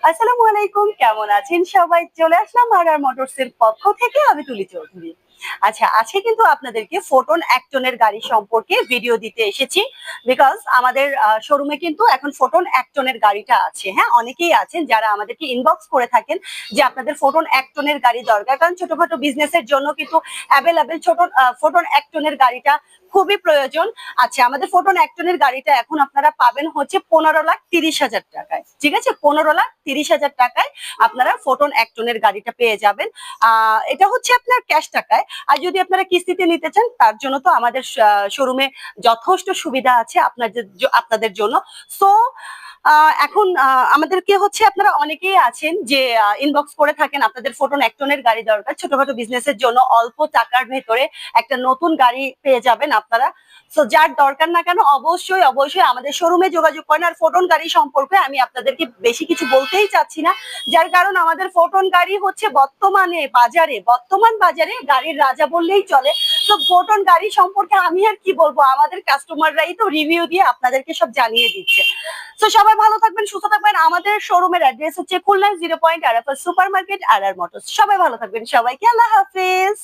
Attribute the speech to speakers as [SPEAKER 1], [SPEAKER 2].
[SPEAKER 1] আসসালামু আলাইকুম, কেমন আছেন সবাই? চলে আসলাম আর মোটরস এর পক্ষ থেকে, আমি তুলি চৌধুরী। আচ্ছা, আজকে কিন্তু আপনাদেরকে ফোটন একটনের গাড়ি সম্পর্কে ভিডিও দিতে এসেছি। বিকজ আমাদের শোরুমে কিন্তু এখন ফোটন একটনের গাড়িটা আছে। হ্যাঁ, অনেকেই আছেন যারা আমাদেরকে ইনবক্স করে থাকেন যে আপনাদের ফোটন একটনের গাড়ি দরকার, কারণ ছোটখাটো বিজনেসের জন্য কিন্তু অ্যাভেলেবেল ছোট ফোটন একটনের গাড়িটা খুবই প্রয়োজন। আচ্ছা, আমাদের ফোটন একটনের গাড়িটা এখন আপনারা পাবেন হচ্ছে 15,30,000 টাকায়। ঠিক আছে, 15,30,000 টাকায় আপনারা ফোটন একটনের গাড়িটা পেয়ে যাবেন। এটা হচ্ছে আপনার ক্যাশ টাকায়। আর যদি আপনারা কিস্তিতে নিতে চান, তার জন্য তো আমাদের শোরুমে যথেষ্ট সুবিধা আছে আপনাদের জন্য। সো এখন আমাদেরকে হচ্ছে আপনারা অনেকেই আছেন যে ইনবক্স করে থাকেন আপনাদের ফোটন একটনের গাড়ি দরকার, ছোটখাটো বিজনেসের জন্য অল্প টাকার ভেতরে একটা নতুন গাড়ি পেয়ে যাবেন আপনারা। সো যার দরকার না কেন অবশ্যই অবশ্যই আমাদের শোরুমে যোগাযোগ করেন। আর ফোটন গাড়ি সম্পর্কে আমি আপনাদেরকে বেশি কিছু বলতেই চাচ্ছি না, যার কারণ আমাদের ফোটন গাড়ি হচ্ছে বর্তমান বাজারে গাড়ির রাজা বললেই চলে। তো ফোটন গাড়ি সম্পর্কে আমি আর কি বলবো, আমাদের কাস্টমাররাই তো রিভিউ দিয়ে আপনাদেরকে সব জানিয়ে দিচ্ছে। তো সবাই ভালো থাকবেন, সুস্থ থাকবেন। আমাদের শোরুমের অ্যাড্রেস হচ্ছে Khulna 0 point Arafat super market, আর মোটরস। সবাই ভালো থাকবেন, সবাইকে আল্লাহ হাফেজ।